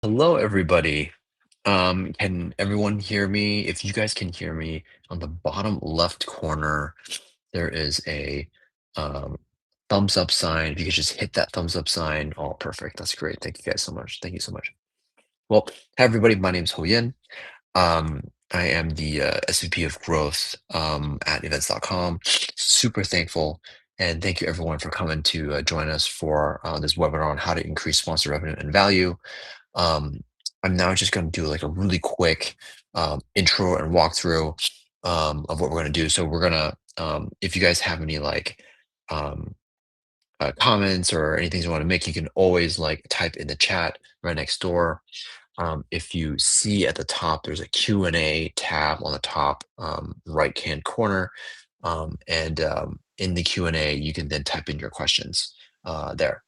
Hello, everybody. Can everyone hear me? If you guys can hear me, on the bottom left corner, there is a um, thumbs up sign. If you could just hit that thumbs up sign, oh, perfect. That's great. Thank you guys so much. Thank you so much. Well, hi, everybody. My name is Ho Yin. I am the SVP of Growth at Events.com. Super thankful. And thank you, everyone, for coming to join us for this webinar on how to increase sponsor revenue and value. um, I'm now just going to do like a really quick intro and walkthrough of what we're going to do. So we're going to, if you guys have any um, comments or anything you want to make, you can always like type in the chat right next door. If you see at the top, there's a Q&A tab on the top right-hand corner. In the Q&A, you can then type in your questions there.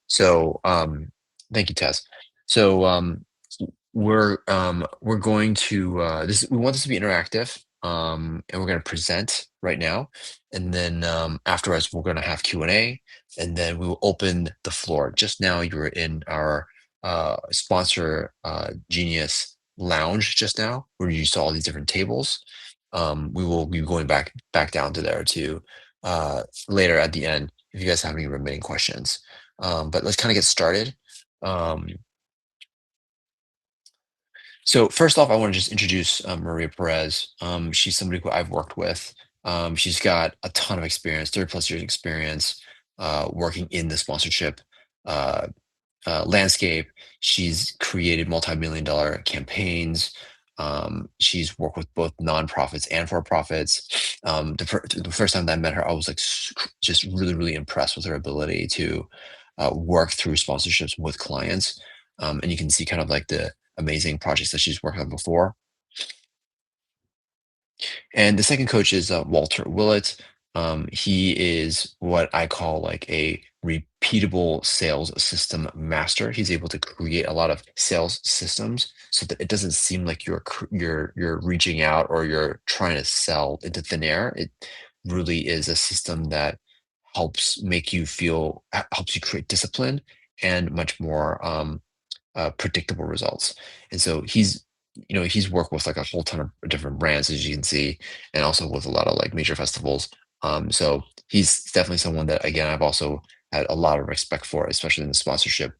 So thank you, Tess. So we're going to we want this to be interactive, and we're going to present right now, and then afterwards we're going to have Q&A, and then we will open the floor. Just now you were in our sponsor Genius Lounge just now, where you saw all these different tables. We will be going back down to there too later at the end if you guys have any remaining questions. But let's kind of get started. Um, so first off, I want to just introduce Maria Perez. She's somebody who I've worked with. She's got a ton of experience, 30 plus years experience working in the sponsorship uh, landscape. She's created multi-million dollar campaigns. She's worked with both nonprofits and for-profits. The first time that I met her, I was like just really, really impressed with her ability to work through sponsorships with clients. And you can see kind of like the amazing projects that she's worked on before. And the second coach is Walter Willett. He is what I call like a repeatable sales system master. He's able to create a lot of sales systems so that it doesn't seem like you're reaching out or you're trying to sell into thin air. It really is a system that helps you create discipline and much more predictable results. And so he's worked with like a whole ton of different brands, as you can see, and also with a lot of like major festivals. So he's definitely someone that, again, I've also had a lot of respect for, especially in the sponsorship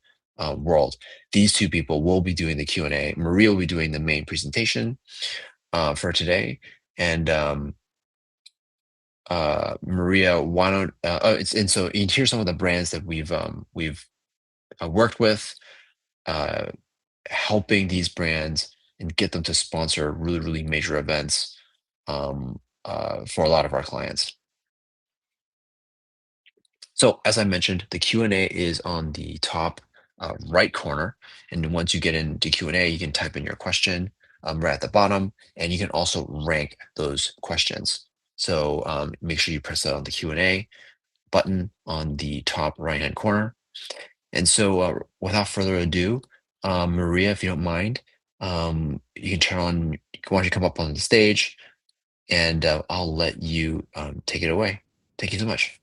world. These two people will be doing the Q&A. Maria will be doing the main presentation for today. And Maria, why don't so here's some of the brands that we've worked with, helping these brands and get them to sponsor really, really major events for a lot of our clients. So as I mentioned, the Q&A is on the top right corner. And once you get into Q&A, you can type in your question right at the bottom, and you can also rank those questions. So make sure you press that on the Q&A button on the top right-hand corner. And so without further ado, Maria, if you don't mind, you can why don't you come up on the stage, and I'll let you take it away. Thank you so much.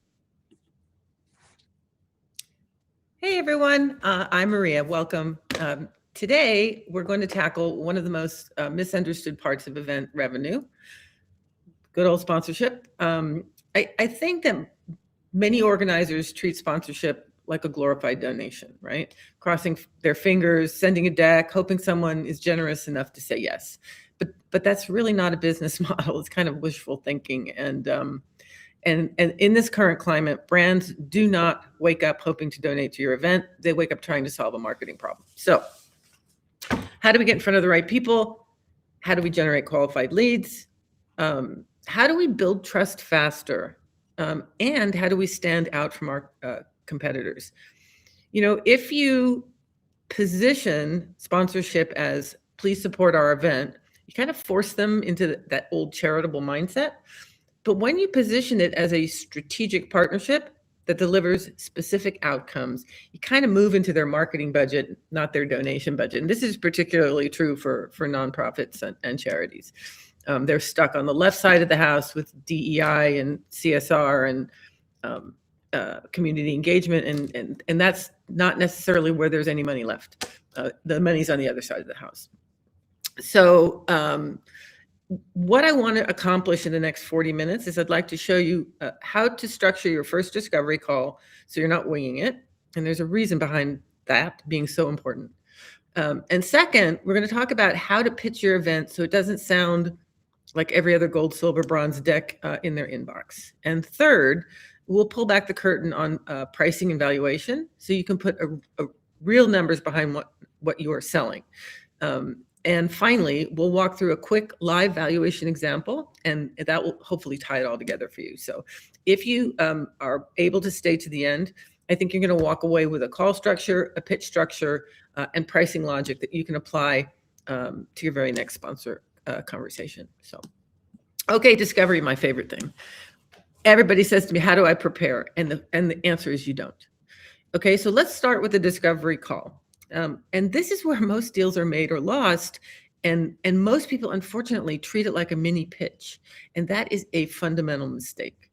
Hey everyone, I'm Maria. Welcome. Today, we're going to tackle one of the most misunderstood parts of event revenue, good old sponsorship. I think that many organizers treat sponsorship like a glorified donation, right? Crossing their fingers, sending a deck, hoping someone is generous enough to say yes. But that's really not a business model. It's kind of wishful thinking. And in this current climate, brands do not wake up hoping to donate to your event. They wake up trying to solve a marketing problem. So how do we get in front of the right people? How do we generate qualified leads? How do we build trust faster? And how do we stand out from our competitors? If you position sponsorship as please support our event, you kind of force them into that old charitable mindset. But when you position it as a strategic partnership that delivers specific outcomes, you kind of move into their marketing budget, not their donation budget. And this is particularly true for nonprofits and charities. They're stuck on the left side of the house with DEI and CSR and community engagement, and that's not necessarily where there's any money left. The money's on the other side of the house. So what I want to accomplish in the next 40 minutes is I'd like to show you how to structure your first discovery call so you're not winging it. And there's a reason behind that being so important. And second, we're going to talk about how to pitch your event so it doesn't sound like every other gold, silver, bronze deck in their inbox. And third, we'll pull back the curtain on pricing and valuation so you can put a real numbers behind what you are selling. And finally, we'll walk through a quick live valuation example, and that will hopefully tie it all together for you. So if you are able to stay to the end, I think you're going to walk away with a call structure, a pitch structure, and pricing logic that you can apply to your very next sponsor conversation. So, okay, discovery, my favorite thing. Everybody says to me, how do I prepare? And the answer is you don't. Okay, so let's start with the discovery call. And this is where most deals are made or lost. And most people, unfortunately, treat it like a mini pitch. And that is a fundamental mistake.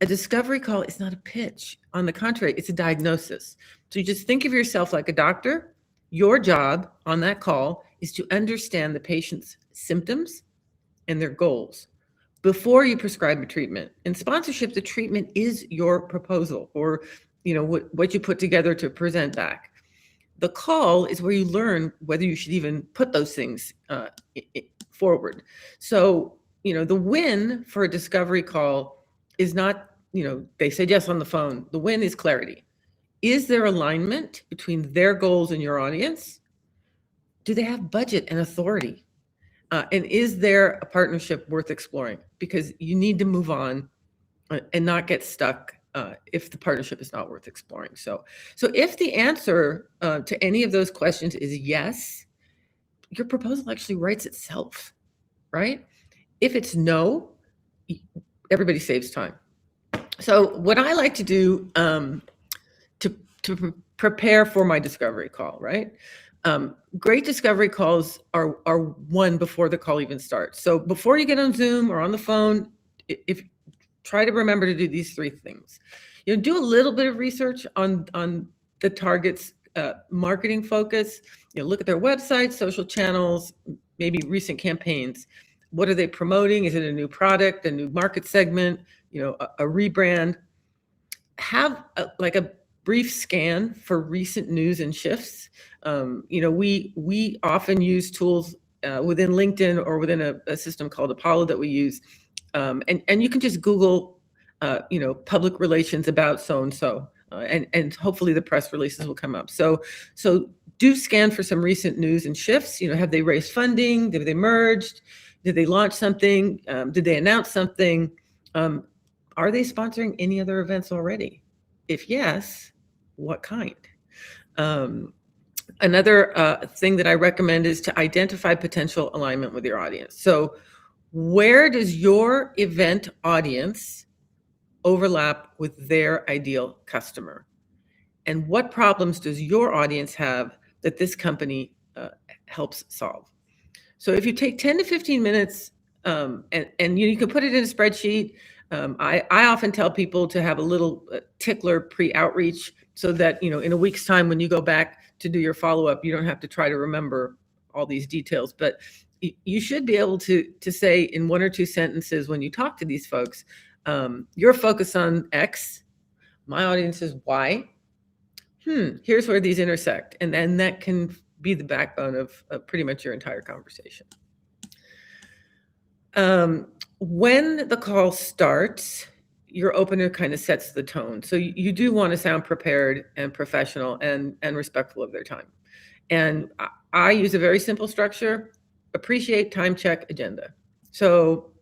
A discovery call is not a pitch. On the contrary, it's a diagnosis. So you just think of yourself like a doctor. Your job on that call is to understand the patient's symptoms and their goals before you prescribe a treatment. In sponsorship, the treatment is your proposal, or what you put together to present back. The call is where you learn whether you should even put those things forward. So, the win for a discovery call is not, they said yes on the phone. The win is clarity. Is there alignment between their goals and your audience? Do they have budget and authority? And is there a partnership worth exploring? Because you need to move on and not get stuck if the partnership is not worth exploring. So if the answer to any of those questions is yes, your proposal actually writes itself, right? If it's no, everybody saves time. So what I like to do to prepare for my discovery call, right? Great discovery calls are won before the call even starts. So before you get on Zoom or on the phone, try to remember to do these three things. Do a little bit of research on the target's marketing focus. Look at their website, social channels, maybe recent campaigns. What are they promoting? Is it a new product, a new market segment, a rebrand? Have a brief scan for recent news and shifts. We often use tools within LinkedIn or within a system called Apollo that we use. And you can just Google, public relations about so-and-so, and hopefully the press releases will come up. So do scan for some recent news and shifts. Have they raised funding? Did they merged? Did they launch something? Did they announce something? Are they sponsoring any other events already? If yes, what kind? Another thing that I recommend is to identify potential alignment with your audience. So where does your event audience overlap with their ideal customer? And what problems does your audience have that this company helps solve? So if you take 10 to 15 minutes and you can put it in a spreadsheet, I often tell people to have a little tickler pre-outreach so that, in a week's time when you go back to do your follow-up, you don't have to try to remember all these details. But you should be able to say in one or two sentences when you talk to these folks, you're focused on X, my audience is Y. Here's where these intersect. And then that can be the backbone of pretty much your entire conversation. When the call starts, your opener kind of sets the tone. So you do want to sound prepared and professional and respectful of their time. And I use a very simple structure: appreciate, time check, agenda. So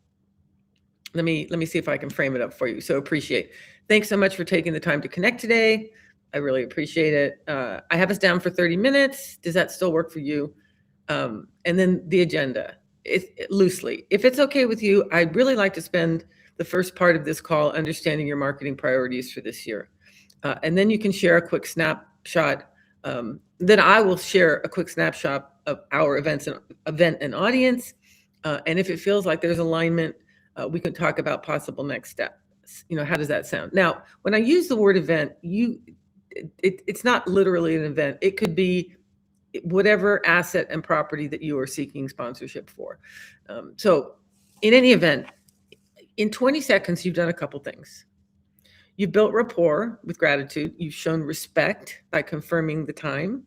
let me see if I can frame it up for you. So appreciate. Thanks so much for taking the time to connect today. I really appreciate it. I have us down for 30 minutes. Does that still work for you? And then the agenda, loosely. If it's okay with you, I'd really like to spend the first part of this call understanding your marketing priorities for this year. And then you can share a quick snapshot. Then I will share a quick snapshot of our event and audience. And if it feels like there's alignment, we can talk about possible next How does that sound? Now, when I use the word event, it's not literally an event. It could be whatever asset and property that you are seeking sponsorship for. So in any event, in 20 seconds, you've done a couple things. You've built rapport with gratitude. You've shown respect by confirming the time.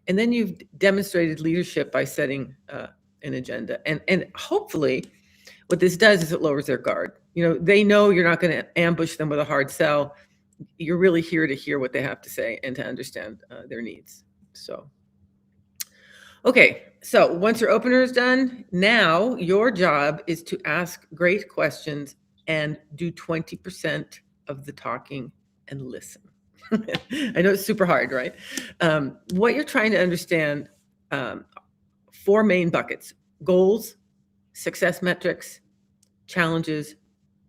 And then you've demonstrated leadership by setting an agenda. And hopefully what this does is it lowers their guard. They know you're not going to ambush them with a hard sell. You're really here to hear what they have to say and to understand their needs. Okay, so once your opener is done, now your job is to ask great questions and do 20% of the talking and listen. I know it's super hard, right? What you're trying to understand, 4 main buckets: goals, success metrics, challenges,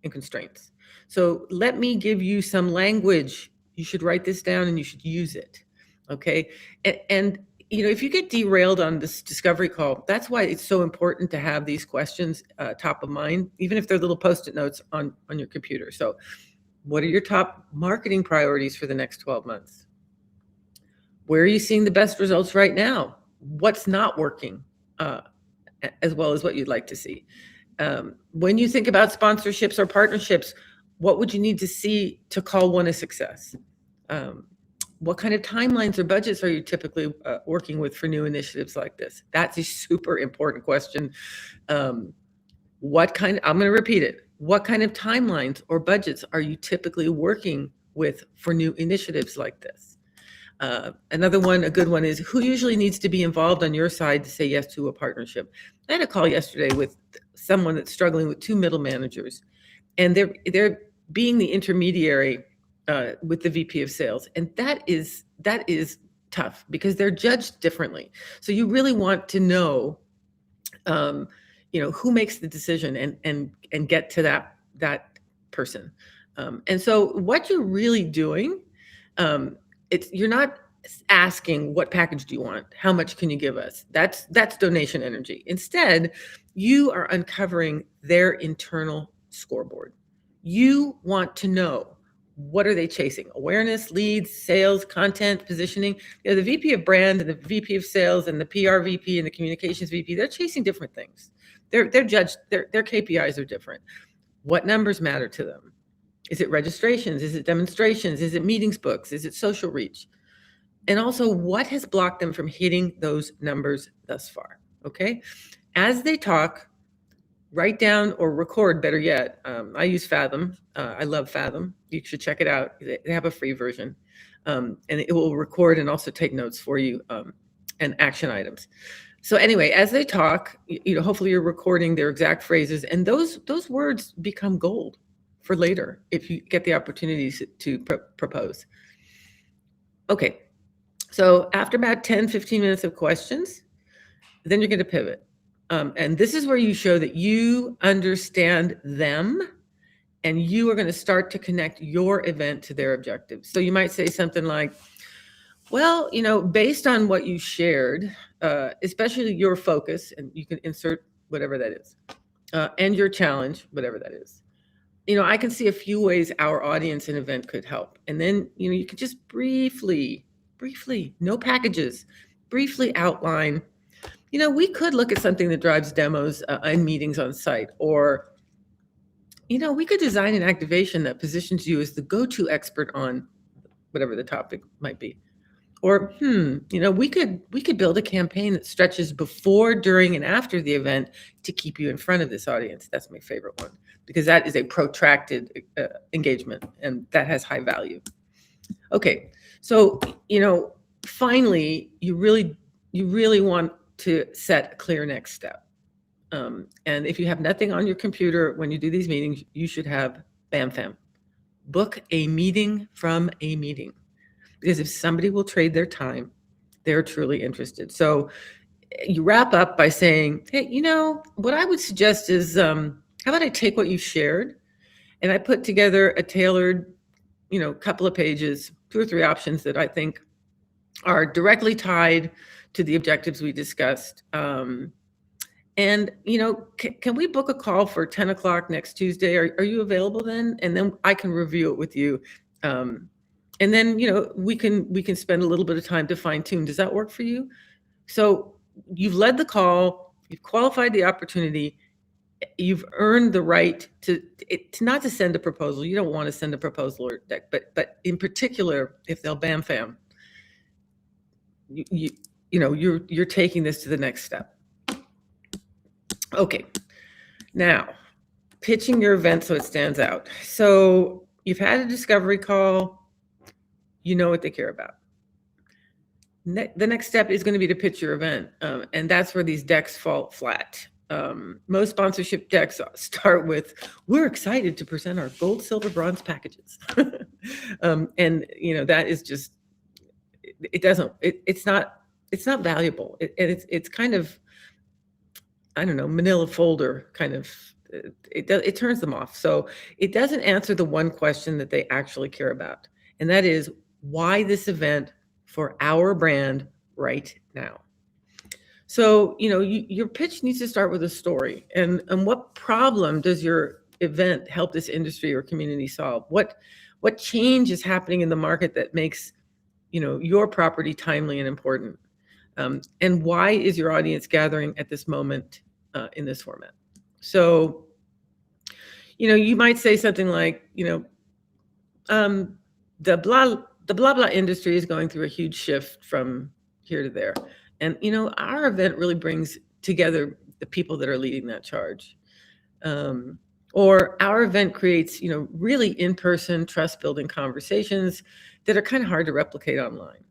and constraints. So let me give you some language. You should write this down and you should use it, okay? And if you get derailed on this discovery call, that's why it's so important to have these questions top of mind, even if they're little Post-it notes on your computer. So what are your top marketing priorities for the next 12 months? Where are you seeing the best results right now? What's not working as well as what you'd like to see? When you think about sponsorships or partnerships, what would you need to see to call one a success? What kind of timelines or budgets are you typically working with for new initiatives like this? That's a super important question. I'm going to repeat it. What kind of timelines or budgets are you typically working with for new initiatives like this? Another one, a good one, is who usually needs to be involved on your side to say yes to a partnership? I had a call yesterday with someone that's struggling with 2 middle managers, and they're being the intermediary with the VP of sales, and that is tough because they're judged differently. So you really want to know, who makes the decision and get to that person. And so what you're really doing, you're not asking what package do you want, how much can you give us? That's donation energy. Instead, you are uncovering their internal scoreboard. You want to know, what are they chasing? Awareness, leads, sales, content, positioning. The VP of brand and the VP of sales and the PR VP and the communications VP, they're chasing different things. They're judged, their KPIs are different. What numbers matter to them? Is it registrations? Is it demonstrations? Is it meetings books? Is it social reach? And also, what has blocked them from hitting those numbers thus far? Okay. As they talk, write down or record, better yet. I use Fathom. I love Fathom. You should check it out. They have a free version. And it will record and also take notes for you and action items. So anyway, as they talk, hopefully you're recording their exact phrases, and those words become gold for later if you get the opportunities to propose. Okay, so after about 10, 15 minutes of questions, then you're going to pivot. And this is where you show that you understand them and you are going to start to connect your event to their objectives. So you might say something like, well, based on what you shared, especially your focus, and you can insert whatever that is, and your challenge, whatever that is. I can see a few ways our audience and event could help. And then, you could just briefly, no packages, briefly outline, we could look at something that drives demos and meetings on site, or, we could design an activation that positions you as the go-to expert on whatever the topic might be. Or, we could build a campaign that stretches before, during, and after the event to keep you in front of this audience. That's my favorite one, because that is a protracted engagement, and that has high value. Okay, so, finally, you really want to set a clear next step. And if you have nothing on your computer when you do these meetings, you should have BAMFAM. Book a meeting from a meeting. Because if somebody will trade their time, they're truly interested. So you wrap up by saying, hey, what I would suggest is, how about I take what you shared and I put together a tailored, couple of pages, 2 or 3 options that I think are directly tied to the objectives we discussed. And And, can we book a call for 10 o'clock next Tuesday? Are you available then? And then I can review it with you. Um, and then, we can spend a little bit of time to fine tune. Does that work for you? So you've led the call, you've qualified the opportunity, you've earned the right to not to send a proposal. You don't want to send a proposal or deck, but in particular, if they'll bam fam, you're taking this to the next step. Okay, now pitching your event so it stands out. So you've had a discovery call, you know what they care about. The next step is going to be to pitch your event, and that's where these decks fall flat. Most sponsorship decks start with, "We're excited to present our gold, silver, bronze packages," and that is just it's not valuable. It's kind of, I don't know, manila folder kind of. It turns them off. So it doesn't answer the one question that they actually care about, and that is, why this event for our brand right now? So, your pitch needs to start with a story. And what problem does your event help this industry or community solve? What change is happening in the market that makes, your property timely and important? And why is your audience gathering at this moment in this format? So, you might say something like, the blah blah industry is going through a huge shift from here to there. And, our event really brings together the people that are leading that charge. Or our event creates, really in-person trust-building conversations that are kind of hard to replicate online.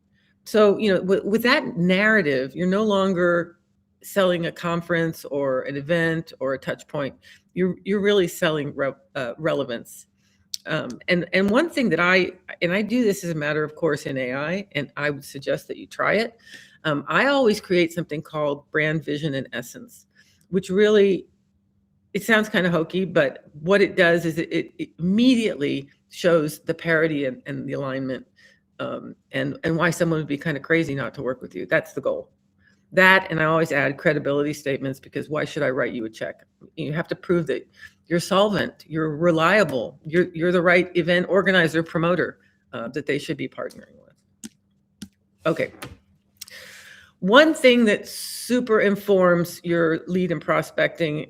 So, with that narrative, you're no longer selling a conference or an event or a touch point. You're really selling relevance. And one thing that I do this as a matter of course in AI, and I would suggest that you try it. I always create something called brand vision and essence, which really, it sounds kind of hokey, but what it does is it immediately shows the parity and the alignment, and why someone would be kind of crazy not to work with you. That's the goal. That, and I always add credibility statements, because why should I write you a check? You have to prove that you're solvent, you're reliable, you're the right event organizer, promoter that they should be partnering with. Okay. One thing that super informs your lead and prospecting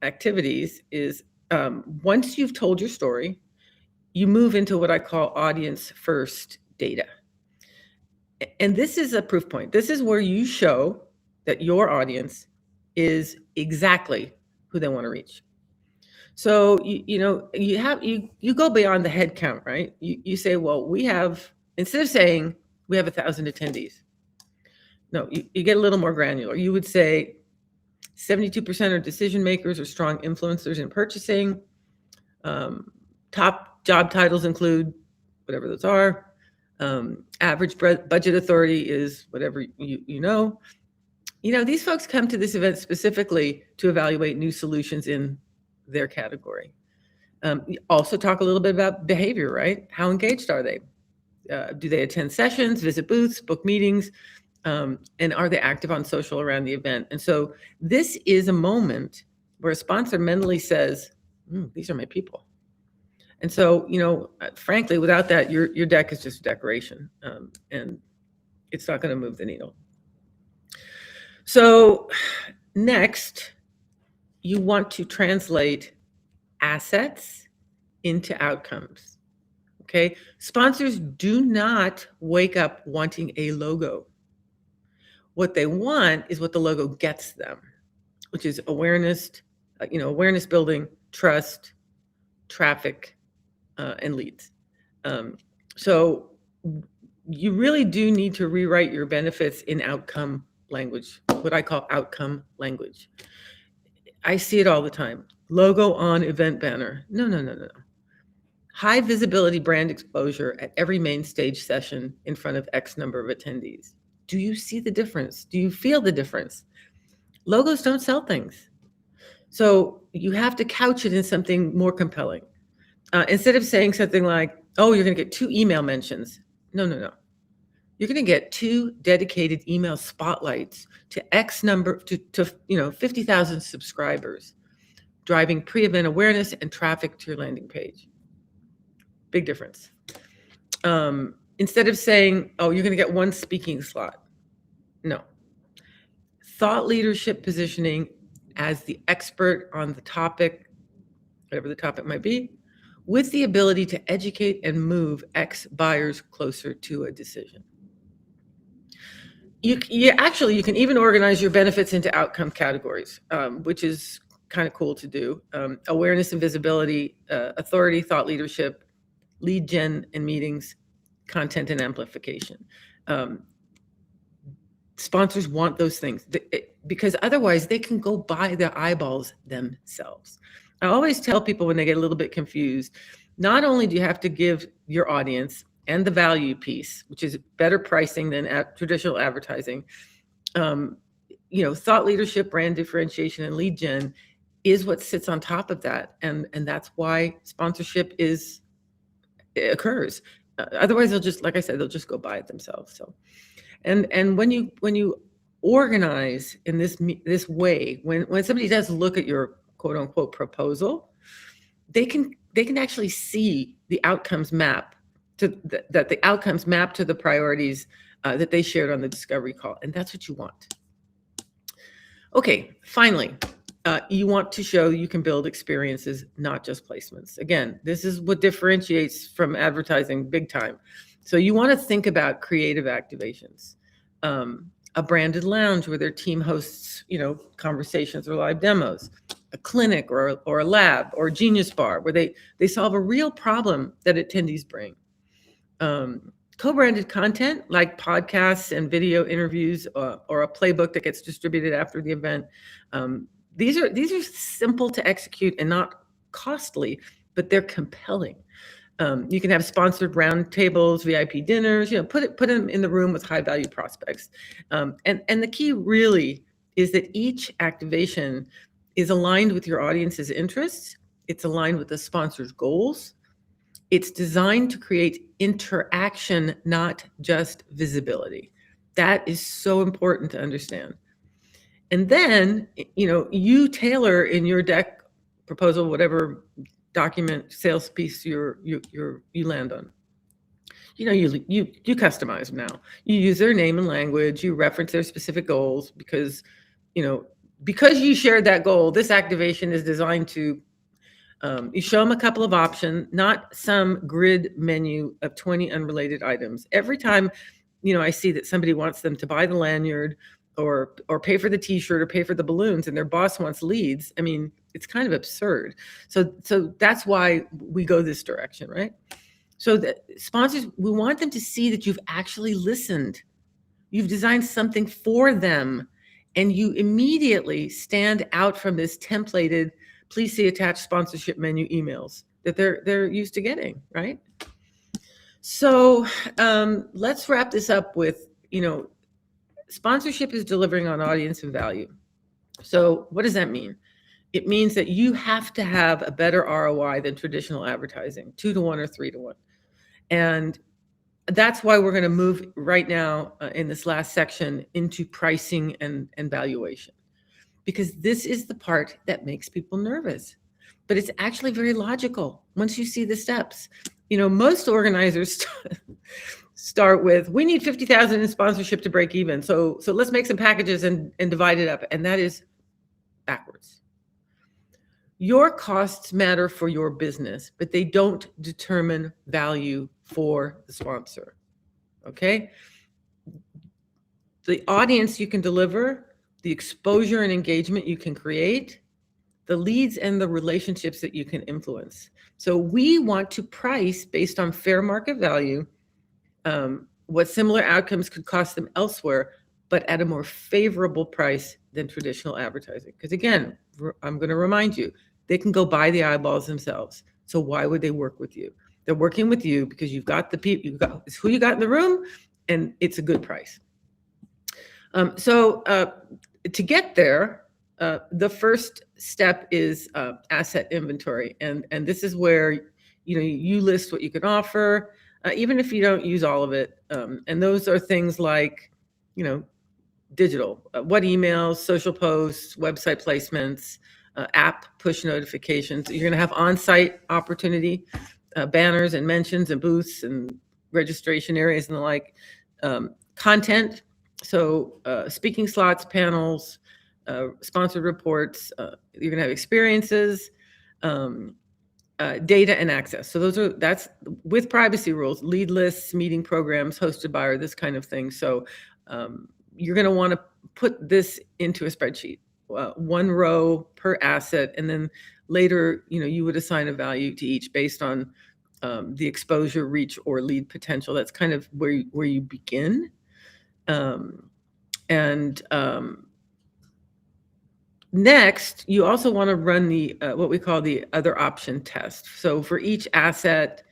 activities is, once you've told your story, you move into what I call audience first data. And this is a proof point. This is where you show that your audience is exactly who they want to reach. So you go beyond the head count, right? You say, well, instead of saying we have 1,000 attendees, no, you get a little more granular. You would say 72% are decision makers or strong influencers in purchasing. Top job titles include whatever those are. Average budget authority is whatever you know. These folks come to this event specifically to evaluate new solutions in their category. Also talk a little bit about behavior, right? How engaged are they? Do they attend sessions, visit booths, book meetings? And are they active on social around the event? And so this is a moment where a sponsor mentally says, these are my people. And so, frankly, without that, your deck is just decoration, and it's not going to move the needle. So next, you want to translate assets into outcomes. Okay. Sponsors do not wake up wanting a logo. What they want is what the logo gets them, which is awareness, awareness building, trust, traffic, and leads. So you really do need to rewrite your benefits in outcome language, what I call outcome language. I see it all the time. Logo on event banner. No. High visibility brand exposure at every main stage session in front of X number of attendees. Do you see the difference? Do you feel the difference? Logos don't sell things. So you have to couch it in something more compelling. Instead of saying something like, oh, you're going to get 2 email mentions. No. you're going to get 2 dedicated email spotlights to X number to 50,000 subscribers, driving pre-event awareness and traffic to your landing page. Big difference. Instead of saying, oh, you're going to get 1 speaking slot. No. Thought leadership positioning as the expert on the topic, whatever the topic might be, with the ability to educate and move X buyers closer to a decision. You can even organize your benefits into outcome categories, which is kind of cool to do. Awareness and visibility, authority, thought leadership, lead gen and meetings, content and amplification. Sponsors want those things because otherwise they can go buy their eyeballs themselves. I always tell people when they get a little bit confused, not only do you have to give your audience and the value piece, which is better pricing than traditional advertising, thought leadership, brand differentiation, and lead gen is what sits on top of that. And that's why sponsorship occurs. Otherwise, they'll just, like I said, they'll just go buy it themselves. So, and when you organize in this way, when somebody does look at your quote unquote proposal, they can actually see the outcomes map that the outcomes map to the priorities that they shared on the discovery call, and that's what you want. Okay, finally, you want to show you can build experiences, not just placements. Again, this is what differentiates from advertising big time. So you want to think about creative activations, a branded lounge where their team hosts, conversations or live demos, a clinic or a lab or a Genius Bar where they solve a real problem that attendees bring. Co-branded content like podcasts and video interviews or a playbook that gets distributed after the event. These are simple to execute and not costly, but they're compelling. You can have sponsored roundtables, VIP dinners. Put them in the room with high value prospects. And the key really is that each activation is aligned with your audience's interests. It's aligned with the sponsor's goals. It's designed to create interaction, not just visibility. That is so important to understand. And then, you tailor in your deck, proposal, whatever document, sales piece you land on. You customize now. You use their name and language. You reference their specific goals because you shared that goal. This activation is designed to. You show them a couple of options, not some grid menu of 20 unrelated items. Every time, I see that somebody wants them to buy the lanyard or pay for the T-shirt or pay for the balloons, and their boss wants leads. I mean, it's kind of absurd. So that's why we go this direction, right? So the sponsors, we want them to see that you've actually listened. You've designed something for them, and you immediately stand out from this templated, please see attached sponsorship menu emails that they're used to getting, right? So let's wrap this up with, sponsorship is delivering on audience and value. So what does that mean? It means that you have to have a better ROI than traditional advertising, 2 to 1 or 3 to 1. And that's why we're going to move right now in this last section into pricing and valuation. Because this is the part that makes people nervous. But it's actually very logical once you see the steps. Most organizers start with, we need 50,000 in sponsorship to break even. So let's make some packages and divide it up. And that is backwards. Your costs matter for your business, but they don't determine value for the sponsor. Okay? The audience you can deliver, the exposure and engagement you can create, the leads and the relationships that you can influence. So we want to price based on fair market value, what similar outcomes could cost them elsewhere, but at a more favorable price than traditional advertising. Because again, I'm going to remind you, they can go buy the eyeballs themselves. So why would they work with you? They're working with you because you've got the people, it's who you got in the room, and it's a good price. To get there, the first step is asset inventory, and this is where you list what you can offer, even if you don't use all of it. And those are things like, digital, what emails, social posts, website placements, app push notifications. You're going to have on-site opportunity, banners and mentions and booths and registration areas and the like. Content, so speaking slots, panels, sponsored reports. You're going to have experiences, data and access. So that's with privacy rules, lead lists, meeting programs hosted by, or this kind of thing. So you're going to want to put this into a spreadsheet, one row per asset, and then later, you would assign a value to each based on the exposure, reach, or lead potential. That's kind of where you begin. Next, you also want to run the what we call the other option test. So for each asset,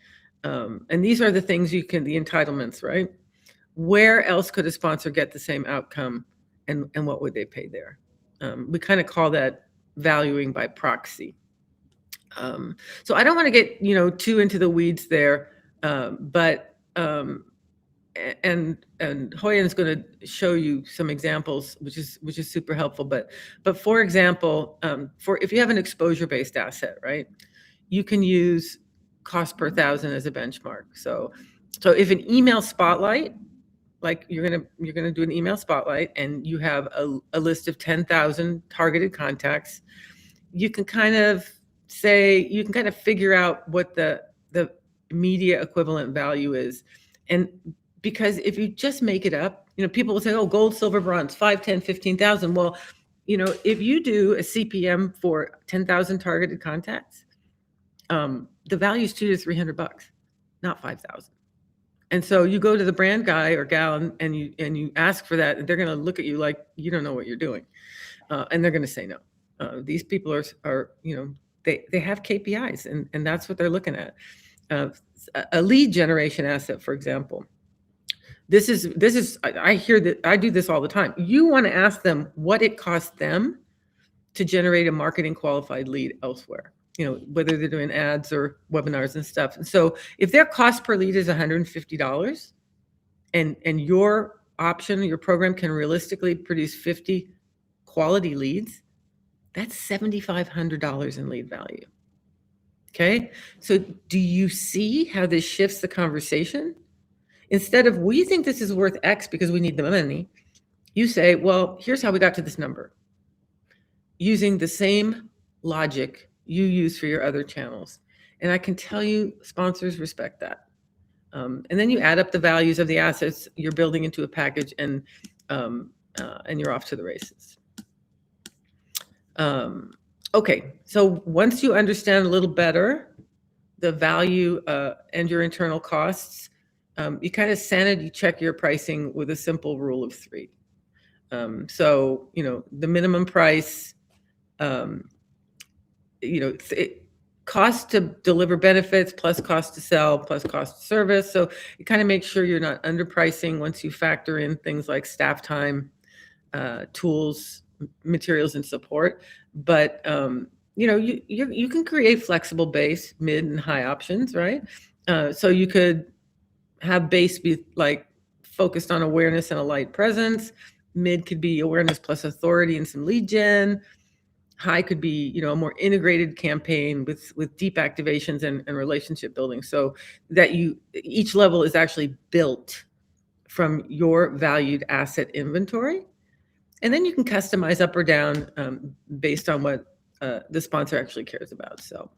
and these are the things the entitlements, right? Where else could a sponsor get the same outcome, and what would they pay there? We kind of call that valuing by proxy. So I don't want to get too into the weeds there, but and Hoyan's going to show you some examples, which is super helpful. But for example, if you have an exposure-based asset, right, you can use cost per thousand as a benchmark. So if an email spotlight, like you're gonna do an email spotlight, and you have a list of 10,000 targeted contacts, you can kind of figure out what the media equivalent value is. And because if you just make it up, people will say, oh, gold, silver, bronze, 5, 10, 15,000. Well, if you do a CPM for 10,000 targeted contacts, the value is $200 to $300, not 5,000. And so you go to the brand guy or gal and you ask for that, and they're going to look at you like you don't know what you're doing, and they're going to say no. These people are they have KPIs, and that's what they're looking at. A lead generation asset, for example. This is I hear that I do this all the time. You want to ask them what it costs them to generate a marketing qualified lead elsewhere, whether they're doing ads or webinars and stuff. And so if their cost per lead is $150, and your option, your program can realistically produce 50 quality leads, that's $7,500 in lead value. Okay. So do you see how this shifts the conversation? Instead of, we think this is worth X because we need the money, you say, well, here's how we got to this number, using the same logic you use for your other channels. And I can tell you, sponsors respect that. And then you add up the values of the assets you're building into a package, and you're off to the races. Okay, so once you understand a little better the value and your internal costs, you kind of sanity check your pricing with a simple rule of 3. So, the minimum price, cost to deliver benefits plus cost to sell plus cost to service. So you kind of make sure you're not underpricing once you factor in things like staff time, tools, materials, and support. But you can create flexible base, mid, and high options, right? So you could have base be like focused on awareness and a light presence. Mid could be awareness plus authority and some lead gen. High could be, a more integrated campaign with deep activations and relationship building, so that each level is actually built from your valued asset inventory. And then you can customize up or down based on what the sponsor actually cares about. So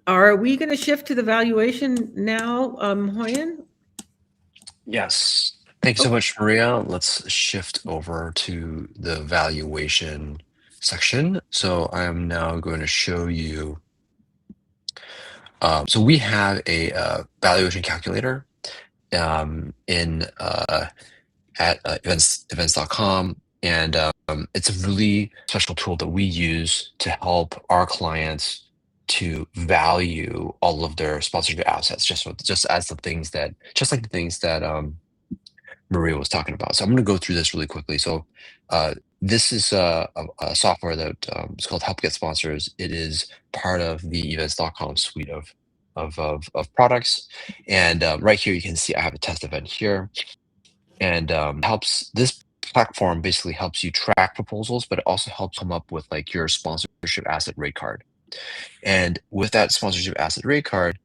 are we going to shift to the valuation now, Hoyan? Yes. Thanks so much, Maria. Let's shift over to the valuation section. So I am now going to show you. So we have a valuation calculator at events.com, and it's a really special tool that we use to help our clients to value all of their sponsorship assets, just like the things that Maria was talking about. So I'm going to go through this really quickly. So this is a software that is called Help Get Sponsors. It is part of the events.com suite of of products. And right here, you can see I have a test event here, and helps this platform basically helps you track proposals, but it also helps come up with like your sponsorship asset rate card. And with that sponsorship asset rate card,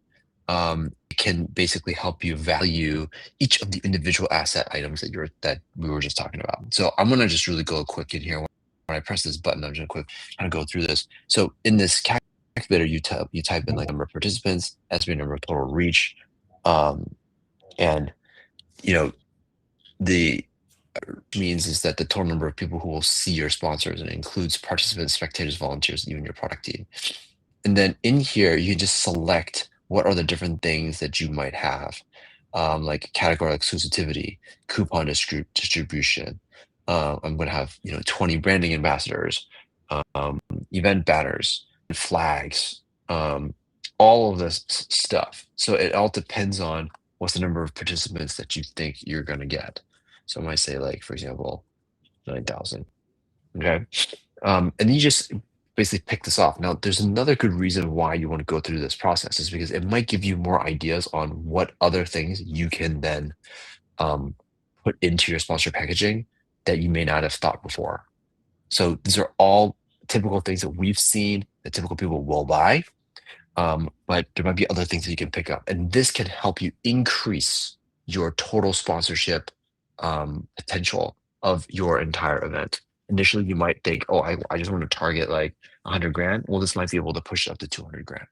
it can basically help you value each of the individual asset items that we were just talking about. So I'm gonna just really go quick in here. When I press this button, I'm just gonna quick kind of go through this. So in this calculator, you type in like number of participants, estimated number of total reach, um, and you know the means is that the total number of people who will see your sponsors, and it includes participants, spectators, volunteers, even your product team. And then in here, you just select what are the different things that you might have, like category exclusivity, coupon distribution. I'm going to have 20 branding ambassadors, um, event banners, flags, um, all of this stuff. So it all depends on what's the number of participants that you think you're going to get. So I might say, like, for example, 9,000. Okay. And you just basically pick this off. Now, there's another good reason why you want to go through this process is because it might give you more ideas on what other things you can then um, put into your sponsor packaging that you may not have thought before. So these are all typical things that we've seen that typical people will buy. But there might be other things that you can pick up. And this can help you increase your total sponsorship potential of your entire event. Initially, you might think, oh, I just want to target like 100 grand. Well, this might be able to push it up to 200 grand.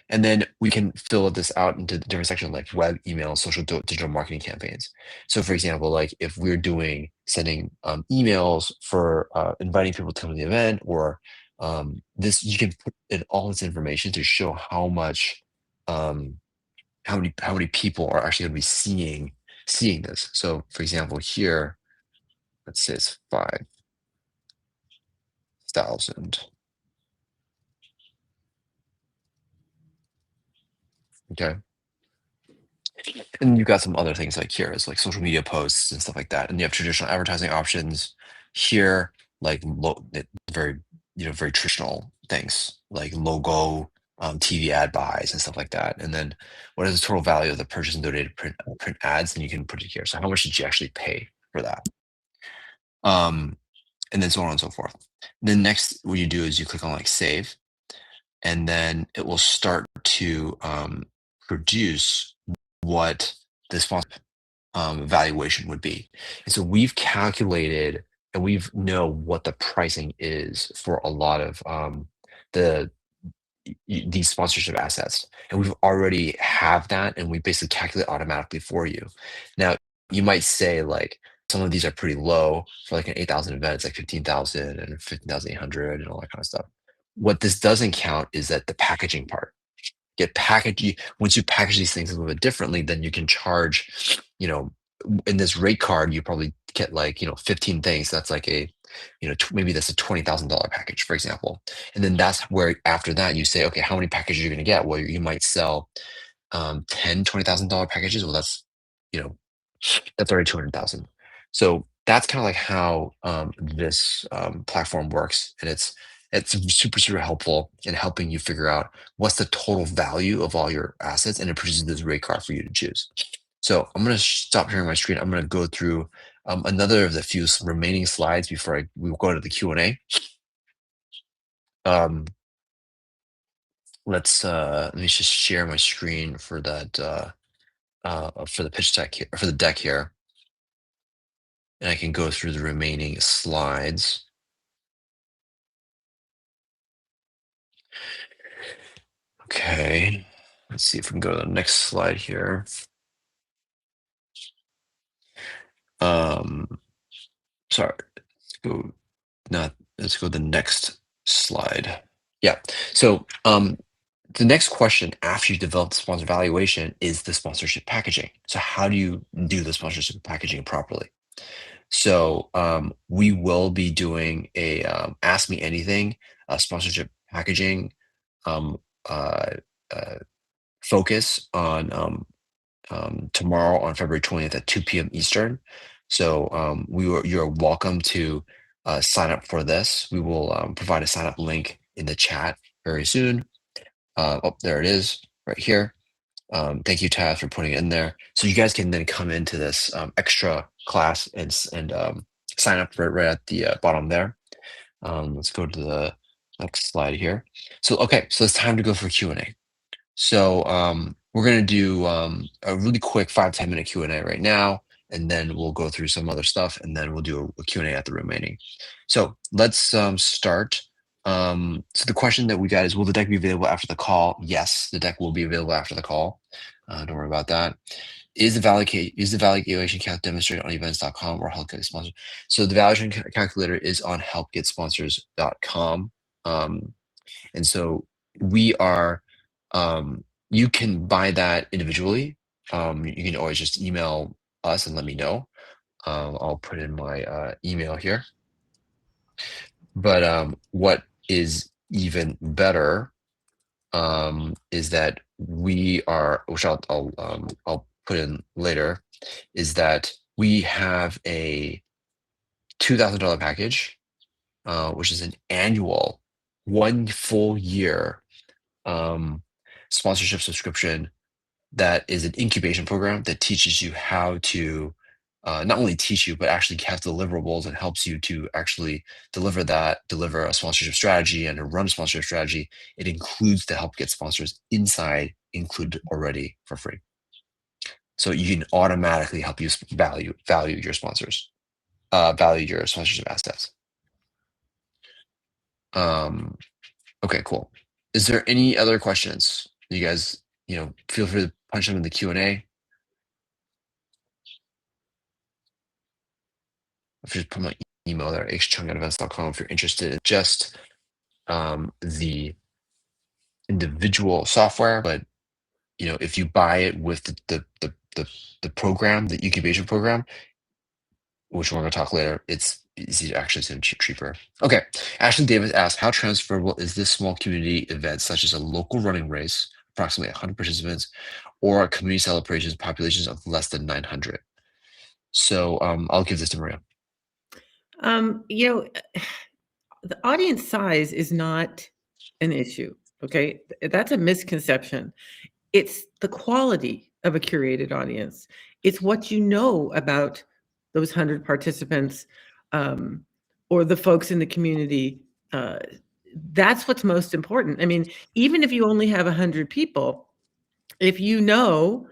And then we can fill this out into the different sections like web, email, social digital marketing campaigns. So for example, like if we're sending emails for inviting people to come to the event, or this, you can put in all this information to show how much, how many people are actually going to be seeing this. So for example, here, let's say it's 5,000. Okay. And you've got some other things like here is like social media posts and stuff like that. And you have traditional advertising options here, like very, very traditional things like logo, TV ad buys and stuff like that. And then what is the total value of the purchase and donated print ads? And you can put it here. So how much did you actually pay for that? And then so on and so forth. Then next, what you do is you click on like save, and then it will start to produce what the sponsor valuation would be. And so we've calculated and we've know what the pricing is for a lot of the these sponsorship assets, and we've already have that, and we basically calculate automatically for you. Now you might say like some of these are pretty low for like an 8,000 event. It's like 15,000 and 15,800 and all that kind of stuff. What this doesn't count is that the packaging part get packaged. Once you package these things a little bit differently, then you can charge, in this rate card, you probably get like, 15 things. That's like maybe that's a $20,000 package, for example. And then that's where after that you say, okay, how many packages you're going to get? Well, you might sell 10, $20,000 packages. Well, that's already 200,000. So that's kind of like how this platform works. And it's super, super helpful in helping you figure out what's the total value of all your assets, and it produces this rate card for you to choose. So I'm going to stop sharing my screen. I'm going to go through another of the few remaining slides before we go to the Q&A. Let me just share my screen for that for the pitch deck here, for the deck here, and I can go through the remaining slides. Okay, let's see if we can go to the next slide here. Sorry, let's go to the next slide. Yeah, so the next question after you develop the sponsor valuation is the sponsorship packaging. So how do you do the sponsorship packaging properly? So we will be doing a Ask Me Anything sponsorship packaging focus on tomorrow on February 20th at 2 p.m. Eastern. So you're welcome to sign up for this. We will provide a sign up link in the chat very soon. Oh, there it is. right here. Thank you, Taz, for putting it in there. So you guys can then come into this extra class and sign up right at the bottom there. Let's go to the next slide here. So, okay, so it's time to go for Q&A. So we're going to do a really quick 5-10 minute Q&A right now, and then we'll go through some other stuff, and then we'll do a Q&A at the remaining. So let's start. So the question that we got is, will the deck be available after the call? Yes, the deck will be available after the call. Don't worry about that. Is the valuation calc demonstrated on events.com or help get sponsors? So the valuation calculator is on helpgetsponsors.com. And so we are, you can buy that individually. You can always just email us and let me know. I'll put in my email here. But what is even better is that we are, which I'll put in later, is that we have a $2,000 package, which is an annual 1 full year sponsorship subscription that is an incubation program that teaches you how to not only teach you, but actually have deliverables and helps you to actually deliver a sponsorship strategy and to run a sponsorship strategy. It includes the help get sponsors inside included already for free. So you can automatically help you value your sponsors, value your sponsorship assets. Okay, cool. Is there any other questions? You guys, feel free to punch them in the Q&A. If you just put my email there, hchung@events.com, if you're interested in just the individual software, but if you buy it with the program, the incubation program, which we're going to talk later, it's actually cheaper. Okay, Ashley Davis asked, how transferable is this small community event, such as a local running race, approximately 100 participants, or a community celebrations populations of less than 900? So I'll give this to Maria. The audience size is not an issue, okay? That's a misconception. It's the quality of a curated audience. It's what you know about those 100 participants or the folks in the community. That's what's most important. I mean, even if you only have 100 people, if you know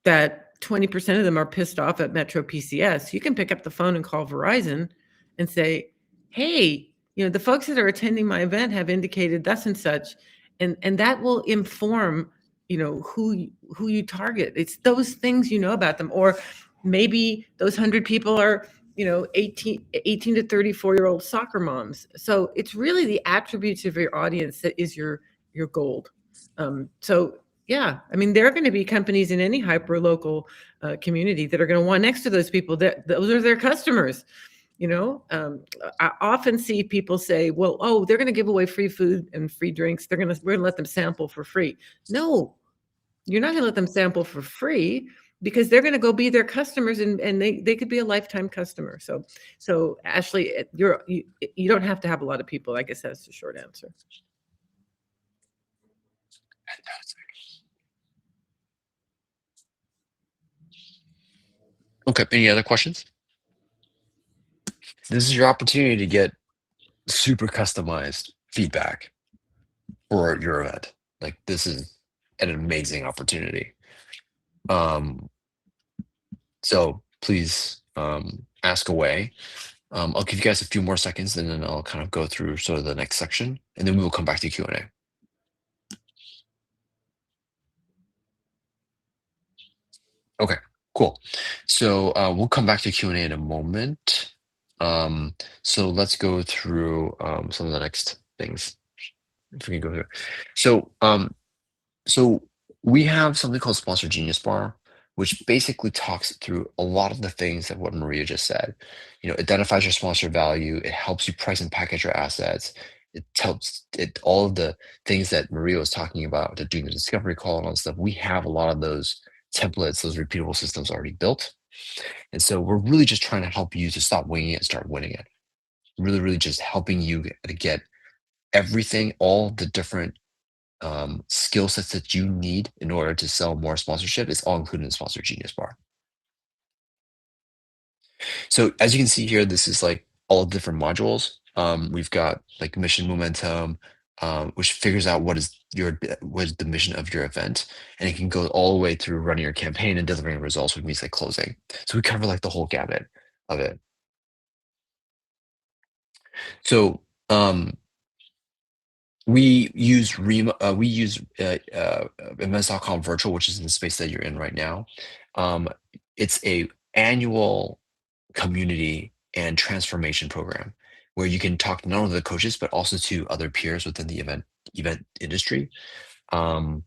that 20% of them are pissed off at Metro PCS, you can pick up the phone and call Verizon and say, hey, the folks that are attending my event have indicated thus and such, and that will inform who you target. It's those things about them. Or maybe those 100 people are 18 to 34-year-old soccer moms. So it's really the attributes of your audience that is your gold. So yeah, I mean, there are going to be companies in any hyper local community that are going to want next to those people. That those are their customers. I often see people say, well, they're going to give away free food and free drinks. We're going to let them sample for free. No, you're not going to let them sample for free, because they're going to go be their customers, and they could be a lifetime customer. So Ashley, you don't have to have a lot of people. I guess that's the short answer. Okay, any other questions? This is your opportunity to get super customized feedback for your event. Like, this is an amazing opportunity. So please ask away. I'll give you guys a few more seconds, and then I'll kind of go through sort of the next section, and then we will come back to Q&A. Okay, cool. So we'll come back to Q&A in a moment. So let's go through some of the next things. If we can go through. So we have something called Sponsor Genius Bar, which basically talks through a lot of the things that what Maria just said. Identifies your sponsor value. It helps you price and package your assets. It helps all of the things that Maria was talking about, to doing the discovery call and all that stuff. We have a lot of those templates, those repeatable systems already built. And so we're really just trying to help you to stop winging it and start winning it. Really, really just helping you to get everything, all the different skill sets that you need in order to sell more sponsorship is all included in the Sponsor Genius bar. So as you can see here, this is like all the different modules. We've got like mission momentum, which figures out what is the mission of your event, and it can go all the way through running your campaign and delivering results, which means like closing. So we cover like the whole gamut of it. So we use events.com virtual, which is in the space that you're in right now. It's a annual community and transformation program where you can talk not only to the coaches but also to other peers within the event industry. And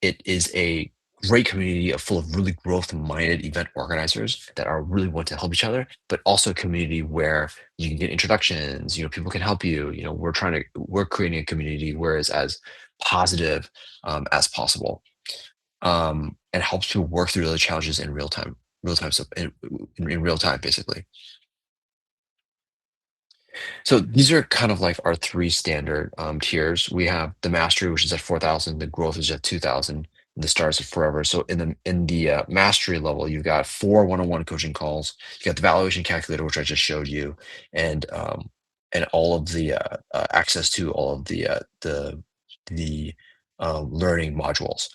it is a great community full of really growth-minded event organizers that are really want to help each other, but also a community where you can get introductions. People can help you. We're creating a community where it's as positive as possible, and helps people work through the challenges in real time, in real time, basically. So these are kind of like our three standard tiers. We have the mastery, which is at 4,000. The growth is at 2,000. And the stars at forever. So in the mastery level, you've got 4 one-on-one coaching calls. You got the valuation calculator, which I just showed you, and all of the access to all of the learning modules.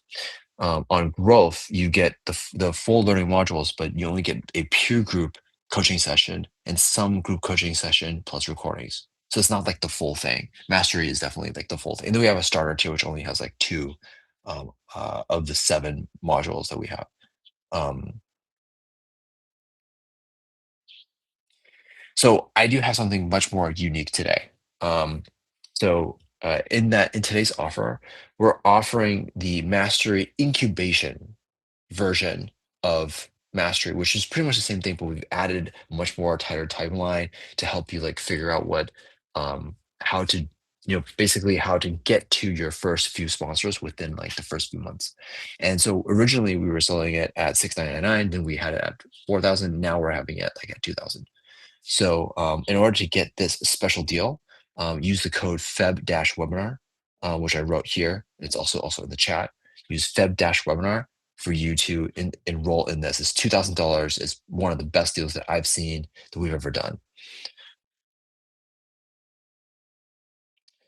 On growth, you get the full learning modules, but you only get a peer group coaching session and some group coaching session plus recordings. So it's not like the full thing. Mastery is definitely like the full thing. And then we have a starter tier, which only has like 2 of the 7 modules that we have. So I do have something much more unique today. In today's offer, we're offering the Mastery incubation version of Mastery, which is pretty much the same thing, but we've added a much more tighter timeline to help you like figure out how to, basically how to get to your first few sponsors within like the first few months. And so originally we were selling it at $6,999, then we had it at 4,000. Now we're having it like at 2,000. So in order to get this special deal, use the code FEB-webinar, which I wrote here. It's also in the chat. Use FEB-webinar for you to enroll in this. It's $2,000. It's one of the best deals that I've seen that we've ever done.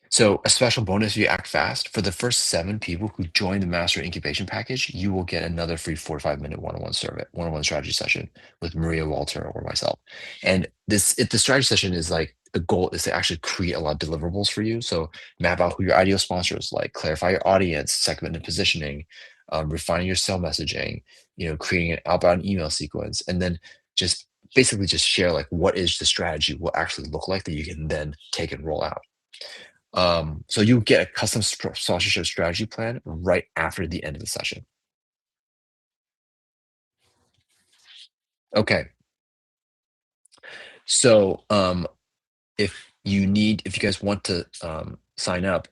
So a special bonus if you act fast. For the first 7 people who join the Master Incubation Package, you will get another free 45-minute one-on-one strategy session with Maria, Walter, or myself. And the strategy session is like, the goal is to actually create a lot of deliverables for you. So map out who your ideal sponsor is, like clarify your audience, segment and positioning, refining your sell messaging, creating an outbound email sequence, and then just basically just share like what is the strategy will actually look like that you can then take and roll out. So you get a custom sponsorship strategy plan right after the end of the session. Okay. So if you guys want to sign up,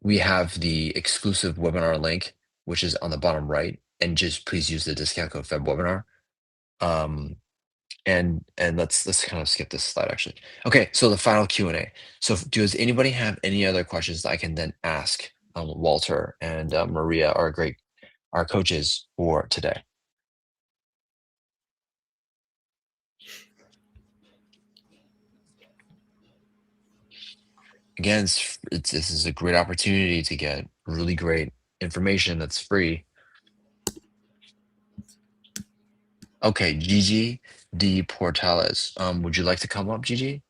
we have the exclusive webinar link, which is on the bottom right, and just please use the discount code FEBWebinar. And let's kind of skip this slide actually. Okay, so the final Q&A. So does anybody have any other questions that I can then ask Walter and Maria, our coaches for today? Again, this is a great opportunity to get really great information that's free. Okay, Gigi D. Portales. Would you like to come up, Gigi?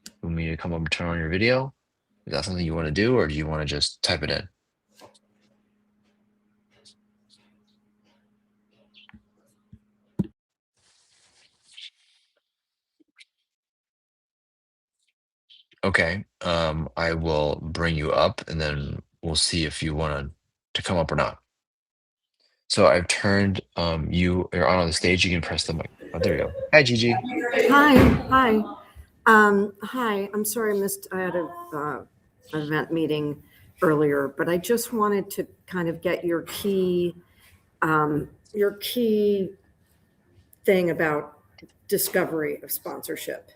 You want me to come up and turn on your video? Is that something you want to do, or do you want to just type it in? Okay, I will bring you up and then we'll see if you want to come up or not. So I've turned you're on the stage. You can press the mic. Oh, there you go. Hi, Gigi. Hi. Hi. I'm sorry I had an event meeting earlier, but I just wanted to kind of get your key thing about discovery of sponsorship.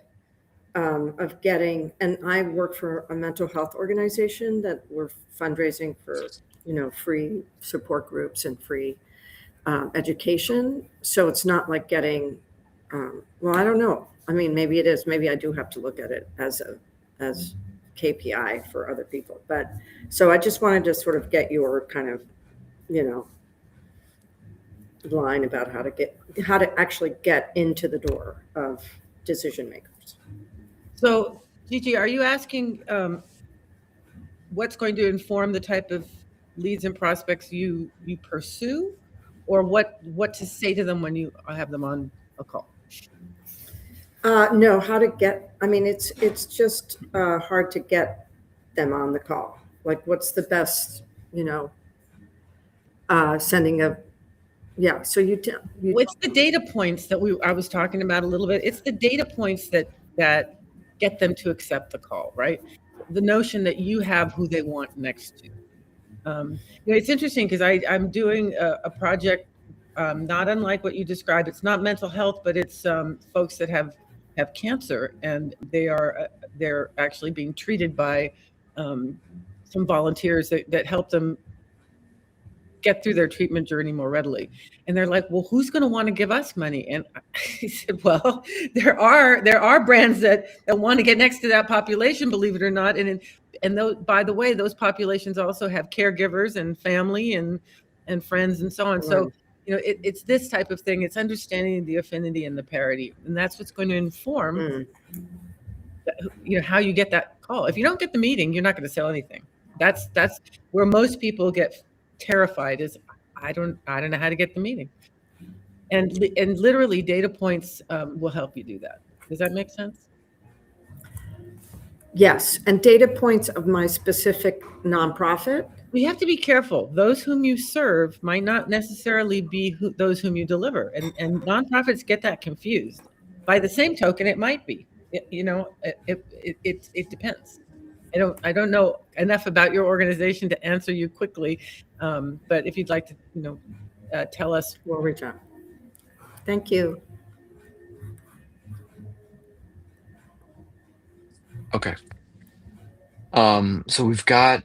of getting, and I work for a mental health organization that we're fundraising for, free support groups and free education. So it's not like getting, well, I don't know. I mean, maybe it is. Maybe I do have to look at it as KPI for other people. But so I just wanted to sort of get your kind of, line about how to actually get into the door of decision makers. So, Gigi, are you asking what's going to inform the type of leads and prospects you pursue, or what to say to them when you have them on a call? No, how to get, I mean, it's just hard to get them on the call. Like, what's the best, sending a, yeah, so It's the data points that I was talking about a little bit. It's the data points that get them to accept the call, right? The notion that you have who they want next to. It's interesting because I'm doing a project not unlike what you described. It's not mental health, but it's folks that have cancer, and they're actually being treated by some volunteers that help them get through their treatment journey more readily. And they're like, well, who's going to want to give us money? And I said, well, there are brands that want to get next to that population, believe it or not. And those, by the way, those populations also have caregivers and family and friends and so on. Right. So, it's this type of thing. It's understanding the affinity and the parity. And that's what's going to inform, how you get that call. If you don't get the meeting, you're not going to sell anything. That's where most people get terrified, is I don't know how to get the meeting. And literally data points will help you do that. Does that make sense? Yes. And data points of my specific nonprofit. We have to be careful. Those whom you serve might not necessarily be those whom you deliver. And nonprofits get that confused. By the same token, it might be. It depends. I don't know enough about your organization to answer you quickly, but if you'd like to, tell us, we'll reach out. Thank you. Okay. So we've got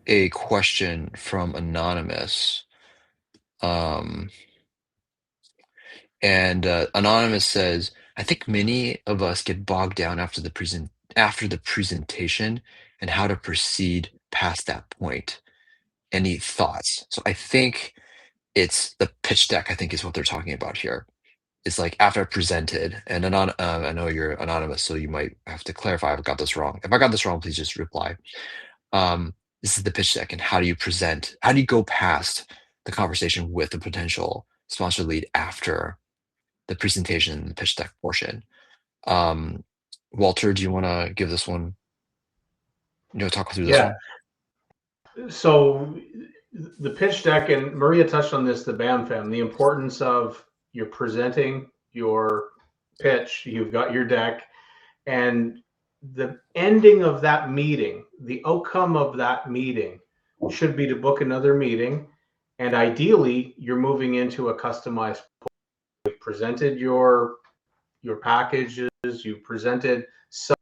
a question from Anonymous. And Anonymous says, I think many of us get bogged down after the presentation and how to proceed past that point. Any thoughts? So I think it's the pitch deck, I think, is what they're talking about here. It's like after I presented, and I know you're anonymous, so you might have to clarify if I got this wrong. If I got this wrong, please just reply. This is the pitch deck, and how do you present? How do you go past the conversation with the potential sponsor lead after the presentation and the pitch deck portion? Walter, do you want to give this one? Talk through this one. So the pitch deck, and Maria touched on this, the BAM the importance of you're presenting your pitch, you've got your deck, and the ending of that meeting, the outcome of that meeting should be to book another meeting. And ideally, you're moving into a customized. You've presented your packages, you presented some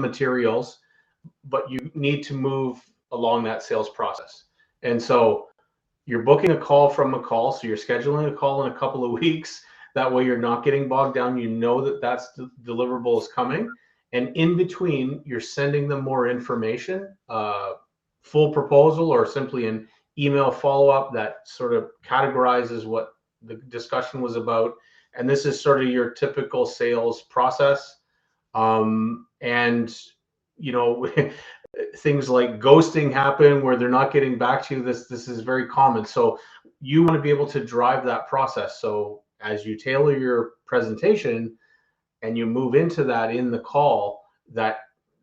materials, but you need to move along that sales process. And so you're booking a call from a call. So you're scheduling a call in a couple of weeks. That way you're not getting bogged down. You know that that's the deliverable is coming. And in between, you're sending them more information, full proposal, or simply an email follow-up that sort of categorizes what the discussion was about. And this is sort of your typical sales process. And, things like ghosting happen where they're not getting back to you. This is very common. So you want to be able to drive that process. So as you tailor your presentation and you move into that in the call, that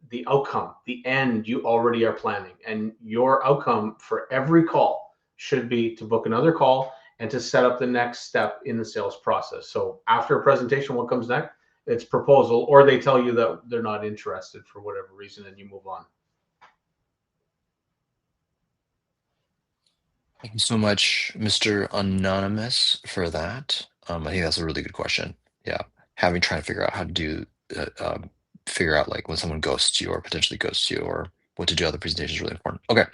the outcome, the end, you already are planning. And your outcome for every call should be to book another call and to set up the next step in the sales process. So after a presentation, what comes next? It's proposal, or they tell you that they're not interested for whatever reason, and you move on. Thank you so much, Mr. Anonymous, for that. I think that's a really good question. Yeah, trying to figure out how to do figure out like when someone ghosts you or potentially ghosts you, or what to do. Other presentations is really important. Okay,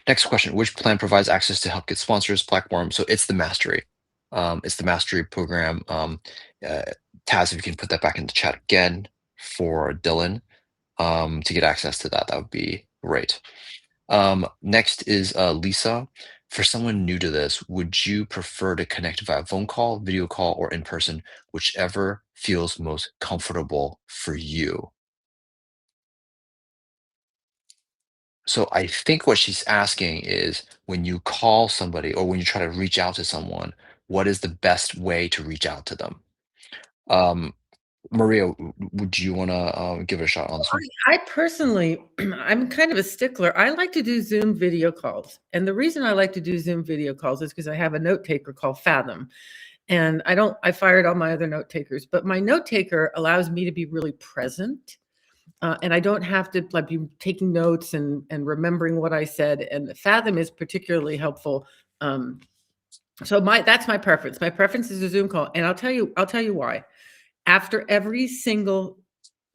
next question: which plan provides access to Help Get Sponsors platform? So it's the Mastery. It's the Mastery program. Uh, Taz, if you can put that back in the chat again for Dylan, to get access to that, that would be great. Next is Lisa. For someone new to this, would you prefer to connect via phone call, video call, or in person, whichever feels most comfortable for you? So I think what she's asking is, when you call somebody or when you try to reach out to someone, what is the best way to reach out to them? Um, Maria, would you want to give it a shot on this one? I personally, I'm kind of a stickler. I like to do Zoom video calls. And the reason I like to do Zoom video calls is because I have a note taker called Fathom. And I fired all my other note takers, but my note taker allows me to be really present. And I don't have to like be taking notes and remembering what I said. And Fathom is particularly helpful. So that's my preference. My preference is a Zoom call. And I'll tell you why. After every single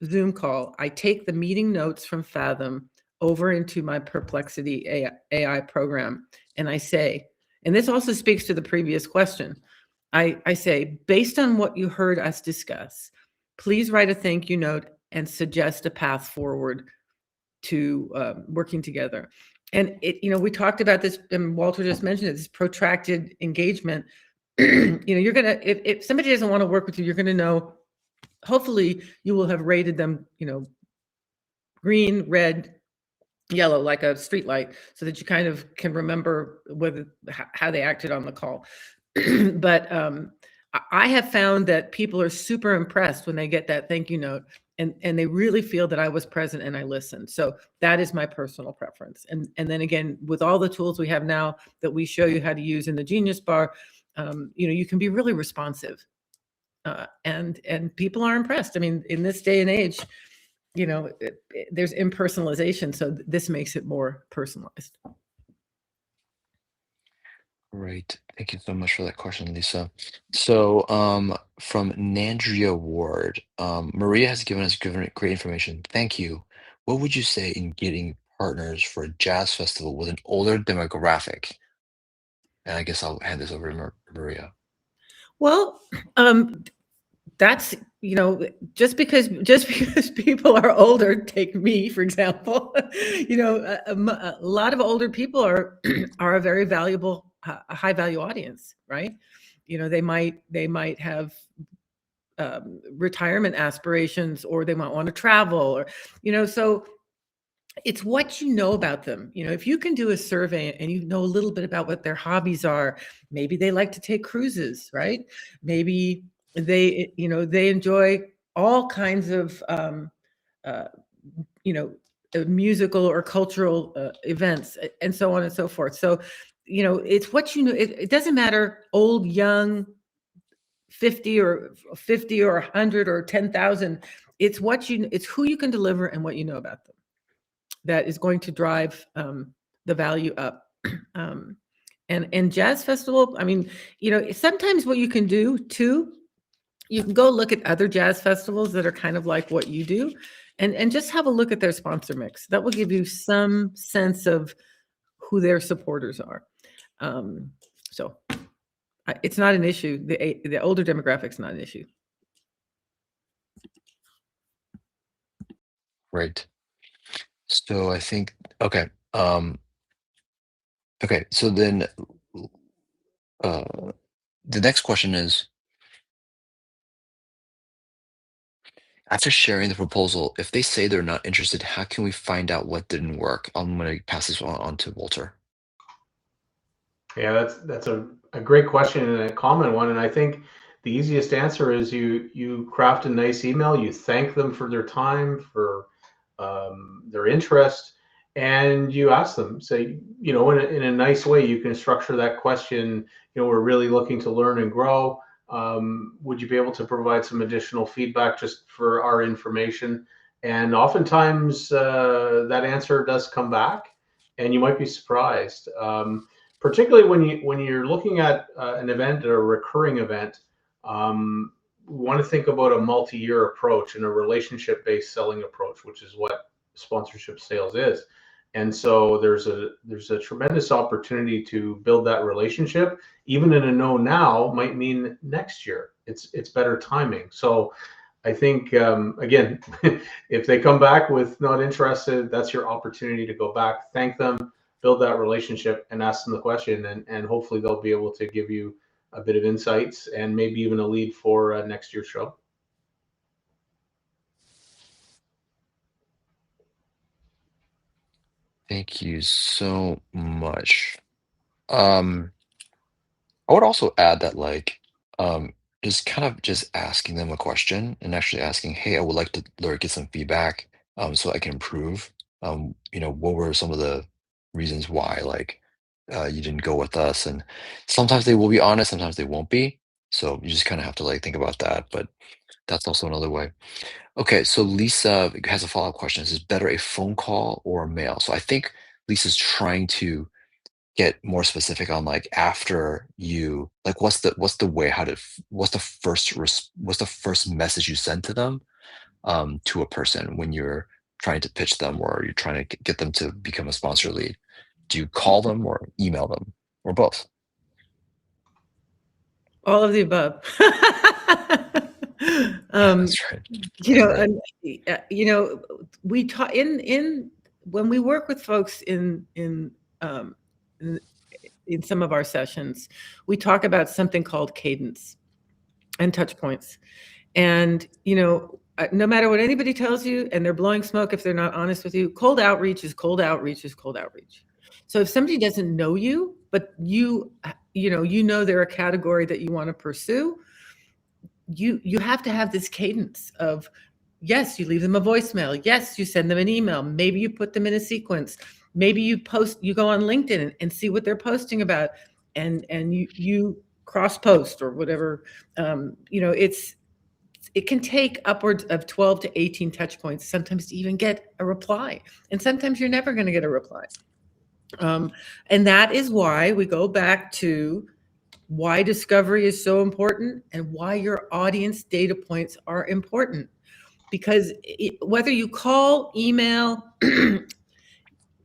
Zoom call, I take the meeting notes from Fathom over into my Perplexity AI program. And I say, and this also speaks to the previous question. I say, based on what you heard us discuss, please write a thank you note and suggest a path forward to working together. And we talked about this, and Walter just mentioned it, this protracted engagement. You're gonna, if somebody doesn't want to work with you, you're gonna know. Hopefully, you will have rated them, green, red, yellow, like a street light, so that you kind of can remember how they acted on the call. But I have found that people are super impressed when they get that thank you note, and they really feel that I was present and I listened. So that is my personal preference. And then again, with all the tools we have now that we show you how to use in the Genius Bar, you can be really responsive, and people are impressed. I mean, in this day and age, there's impersonalization, so this makes it more personalized. Great. Thank you so much for that question, Lisa. So, from Nandria Ward, Maria has given us great information. Thank you. What would you say in getting partners for a jazz festival with an older demographic? And I guess I'll hand this over to Maria. Well, that's just because people are older. Take me for example. A lot of older people are are a very valuable, a high value audience, right? They might have retirement aspirations, or they might want to travel, or so it's what you know about them. If you can do a survey and you know a little bit about what their hobbies are, maybe they like to take cruises, right? Maybe they enjoy all kinds of uh, musical or cultural events, and so on and so forth. So it's what you know. It doesn't matter old, young, 50 or 100 or 10,000. It's who you can deliver and what you know about them that is going to drive the value up. And jazz festival, I mean, sometimes what you can do too, you can go look at other jazz festivals that are kind of like what you do, and just have a look at their sponsor mix. That will give you some sense of who their supporters are. So it's not an issue. The older demographic's not an issue. Great. So I think, okay. Okay, so then the next question is, after sharing the proposal, if they say they're not interested, how can we find out what didn't work? I'm going to pass this on to Walter. Yeah, that's a great question and a common one. And I think the easiest answer is you craft a nice email, you thank them for their time, for their interest, and you ask them, say, in a nice way, you can structure that question. We're really looking to learn and grow. Would you be able to provide some additional feedback just for our information? And oftentimes that answer does come back, and you might be surprised. Particularly when you're looking at an event or a recurring event, want to think about a multi-year approach and a relationship-based selling approach, which is what sponsorship sales is. And so there's a tremendous opportunity to build that relationship. Even in a no now might mean next year. It's better timing. So I think again, if they come back with not interested, that's your opportunity to go back, thank them, build that relationship, and ask them the question, and hopefully they'll be able to give you a bit of insights and maybe even a lead for next year's show. Thank you so much. I would also add that like just kind of just asking them a question and actually asking, hey, I would like to get some feedback so I can improve. What were some of the reasons why like you didn't go with us? And sometimes they will be honest, sometimes they won't be. So you just kind of have to like think about that. But that's also another way. Okay, so Lisa has a follow-up question. Is it better a phone call or a mail? So I think Lisa's trying to get more specific on like after you like what's the way how to what's the first message you send to them to a person when you're trying to pitch them or you're trying to get them to become a sponsor lead. Do you call them or email them or both? All of the above. That's right. We talk in when we work with folks in some of our sessions, we talk about something called cadence and touch points. And, no matter what anybody tells you, and they're blowing smoke if they're not honest with you, cold outreach is cold outreach is cold outreach. So if somebody doesn't know you, but you know they're a category that you want to pursue, you have to have this cadence of, yes, you leave them a voicemail. Yes, you send them an email. Maybe you put them in a sequence. Maybe you go on LinkedIn and see what they're posting about, and you cross post or whatever. It can take upwards of 12 to 18 touch points, sometimes to even get a reply. And sometimes you're never going to get a reply. And that is why we go back to why discovery is so important and why your audience data points are important. Because whether you call, email,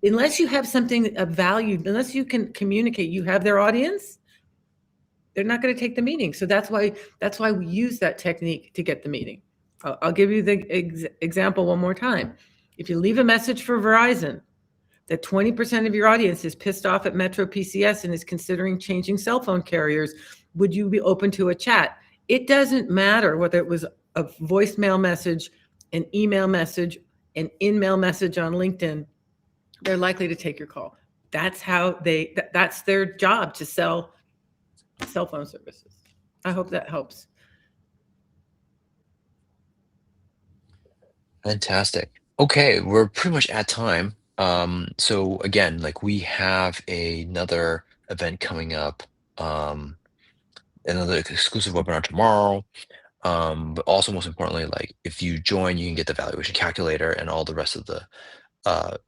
unless you have something of value, unless you can communicate, you have their audience, they're not going to take the meeting. So that's why we use that technique to get the meeting. I'll give you the example one more time. If you leave a message for Verizon that 20% of your audience is pissed off at Metro PCS and is considering changing cell phone carriers, would you be open to a chat? It doesn't matter whether it was a voicemail message, an email message, an in-mail message on LinkedIn. They're likely to take your call. That's how that's their job, to sell cell phone services. I hope that helps. Fantastic. Okay, we're pretty much at time. So again, like we have another event coming up, another exclusive webinar tomorrow. But also most importantly, like if you join, you can get the valuation calculator and all the rest of the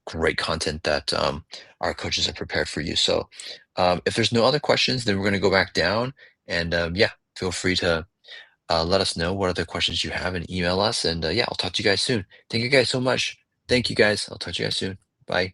great content that our coaches have prepared for you. So if there's no other questions, then we're going to go back down and yeah, feel free to let us know what other questions you have and email us. And yeah, I'll talk to you guys soon. Thank you guys so much. Thank you guys. I'll talk to you guys soon. Bye.